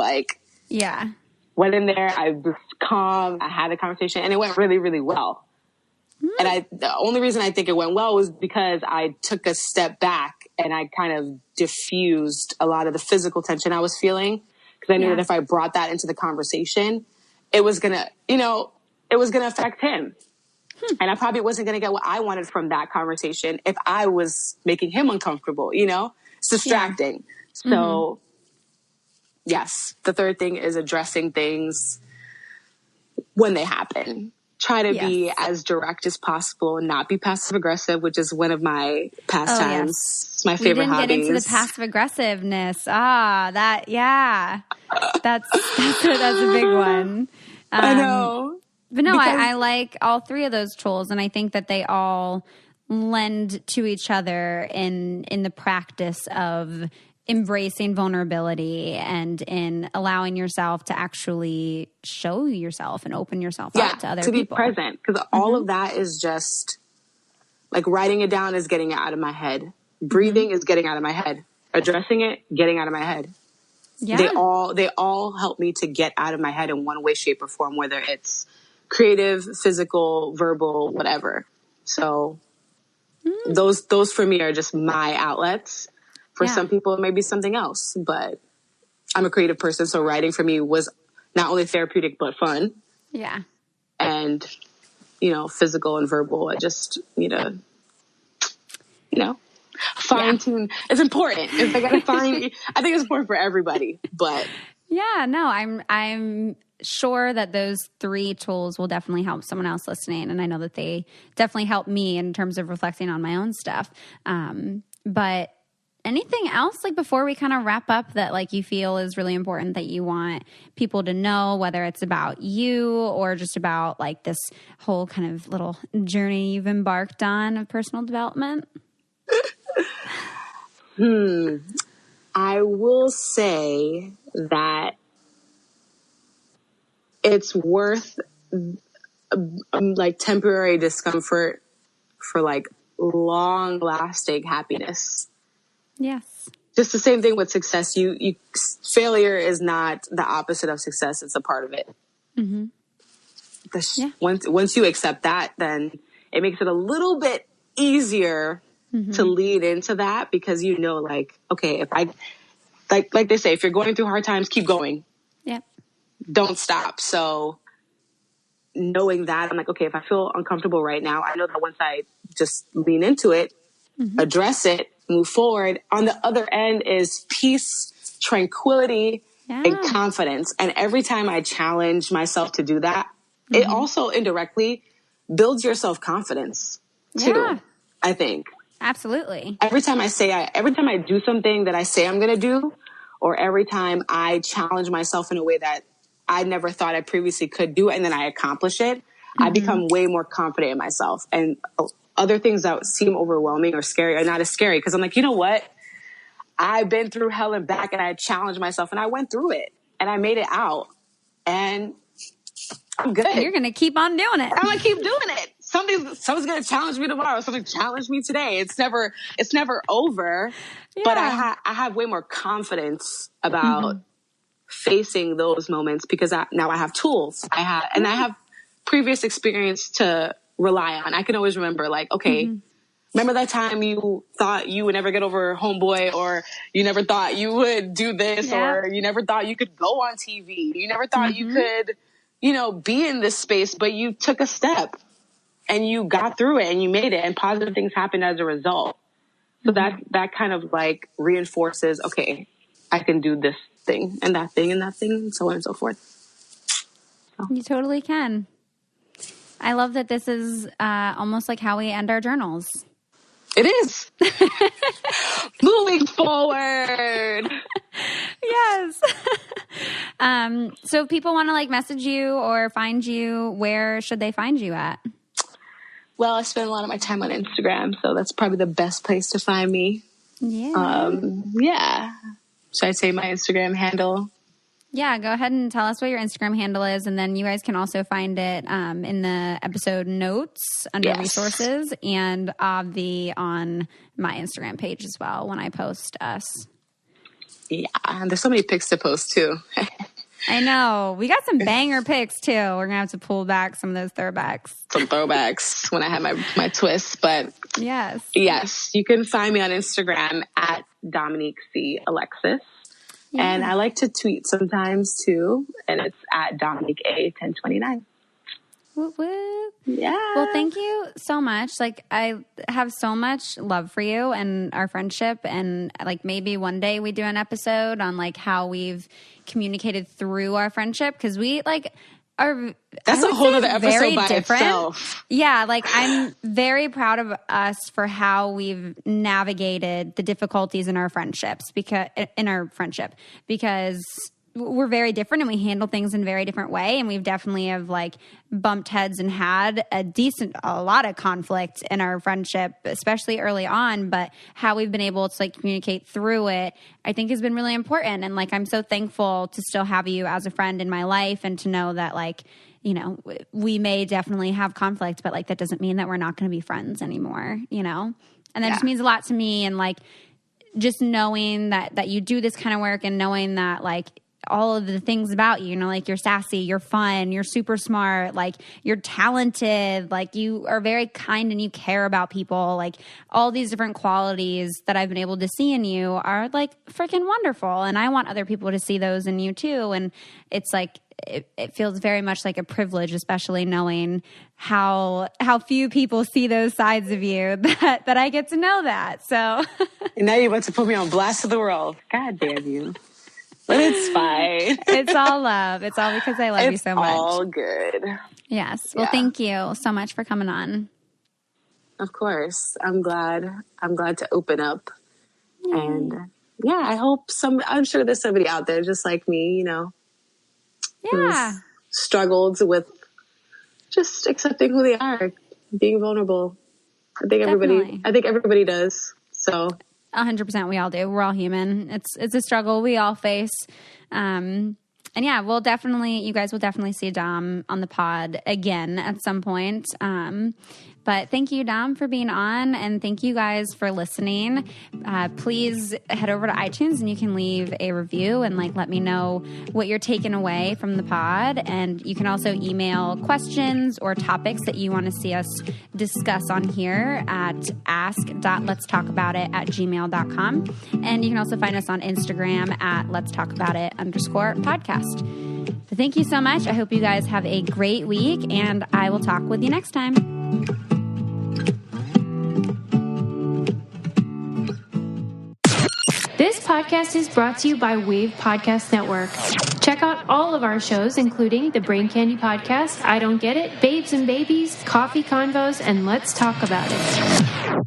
went in there. I was calm. I had a conversation and it went really, really well. And the only reason I think it went well was because I took a step back and I kind of diffused a lot of the physical tension I was feeling. Because I knew that if I brought that into the conversation, it was going to affect him. And I probably wasn't going to get what I wanted from that conversation if I was making him uncomfortable, It's distracting. Yeah. So, yes, the third thing is addressing things when they happen. Try to be as direct as possible and not be passive aggressive, which is one of my pastimes. It's my favorite hobbies. We didn't get into the passive aggressiveness. That's a big one. I know. But no, I like all three of those tools, and I think that they all lend to each other in the practice of embracing vulnerability and in allowing yourself to actually show yourself and open yourself up to other people. To be present. Because all of that is just like writing it down is getting it out of my head. Breathing is getting out of my head. Addressing it, getting out of my head. Yeah. They all help me to get out of my head in one way, shape, or form, whether it's creative, physical, verbal, whatever. So those for me are just my outlets. For some people, it may be something else, but I'm a creative person. So writing for me was not only therapeutic, but fun. Yeah. And, physical and verbal. I just need to, fine tune. It's important. If I gotta I think it's important for everybody, but. Yeah, no, I'm sure that those three tools will definitely help someone else listening. And I know that they definitely help me in terms of reflecting on my own stuff. But anything else, like before we kind of wrap up, that like you feel is really important that you want people to know, whether it's about you or just about like this whole kind of little journey you've embarked on of personal development? I will say that it's worth like temporary discomfort for like long lasting happiness. Yes. Just the same thing with success. Failure is not the opposite of success. It's a part of it. Once you accept that, then it makes it a little bit easier to lead into that because like, okay, if I, like they say, if you're going through hard times, keep going. Yeah. Don't stop. So knowing that, I'm like, okay, if I feel uncomfortable right now, I know that once I just lean into it, address it, move forward, on the other end is peace, tranquility, and confidence. And every time I challenge myself to do that, it also indirectly builds your self-confidence too, I think. Absolutely. Every time I do something that I say I'm going to do, or every time I challenge myself in a way that I never thought I previously could do, and then I accomplish it, I become way more confident in myself. And other things that seem overwhelming or scary are not as scary, because I'm like, you know what? I've been through hell and back, and I challenged myself, and I went through it, and I made it out, and I'm good. And you're going to keep on doing it. I'm going to keep doing it. Someone's going to challenge me tomorrow. Something challenge me today. It's never over. Yeah. But I have way more confidence about facing those moments, because now I have tools. I have previous experience to rely on. I can always remember, like, okay, remember that time you thought you would never get over homeboy, or you never thought you would do this, or you never thought you could go on TV. You never thought you could, be in this space, but you took a step and you got through it and you made it, and positive things happened as a result. So that kind of like reinforces, okay, I can do this thing and that thing and that thing, and so on and so forth. So. You totally can. I love that this is almost like how we end our journals. It is. Moving forward. Yes. So if people want to like message you or find you, where should they find you at? Well, I spend a lot of my time on Instagram, so that's probably the best place to find me. Yeah. Should I say my Instagram handle? Yeah, go ahead and tell us what your Instagram handle is, and then you guys can also find it in the episode notes under resources, and obvi on my Instagram page as well when I post us. Yeah, and there's so many pics to post too. I know. We got some banger pics too. We're going to have to pull back some of those throwbacks. Some throwbacks when I had my twists, but yes, you can find me on Instagram at Dominique C. Alexis. Yeah. And I like to tweet sometimes too, and it's at Dominique A 1029. Whoop, whoop. Yeah. Well, thank you so much. Like, I have so much love for you and our friendship, and like maybe one day we do an episode on like how we've communicated through our friendship, because we like are. That's a whole other episode by itself. Yeah, like I'm very proud of us for how we've navigated the difficulties in our friendships because we're very different and we handle things in a very different way. And we've definitely have like bumped heads and had a lot of conflict in our friendship, especially early on. But how we've been able to like communicate through it, I think has been really important. And like, I'm so thankful to still have you as a friend in my life, and to know that like, we may definitely have conflict, but like, that doesn't mean that we're not going to be friends anymore, and that just means a lot to me. And like, just knowing that you do this kind of work, and knowing that like, all of the things about you, like you're sassy, you're fun, you're super smart, like you're talented, like you are very kind and you care about people, like all these different qualities that I've been able to see in you are like freaking wonderful. And I want other people to see those in you too. And it's like, it feels very much like a privilege, especially knowing how few people see those sides of you that I get to know that. So and now you're about to put me on blast to the world. God damn you. But it's fine. It's all love. It's all because I love you so much. It's all good. Yes. Well, thank you so much for coming on. Of course. I'm glad to open up. And I hope I'm sure there's somebody out there just like me, who's struggled with just accepting who they are, being vulnerable. I think everybody does. So 100%, we all do. We're all human. It's a struggle we all face. And yeah, you guys will definitely see Dom on the pod again at some point. But thank you, Dom, for being on, and thank you guys for listening. Please head over to iTunes and you can leave a review and like let me know what you're taking away from the pod. And you can also email questions or topics that you want to see us discuss on here at ask.letstalkaboutit@gmail.com. And you can also find us on Instagram at letstalkaboutit_podcast. But thank you so much. I hope you guys have a great week, and I will talk with you next time. This podcast is brought to you by Wave Podcast Network. Check out all of our shows, including the Brain Candy Podcast, I Don't Get It, Babes and Babies, Coffee Convos, and Let's Talk About It.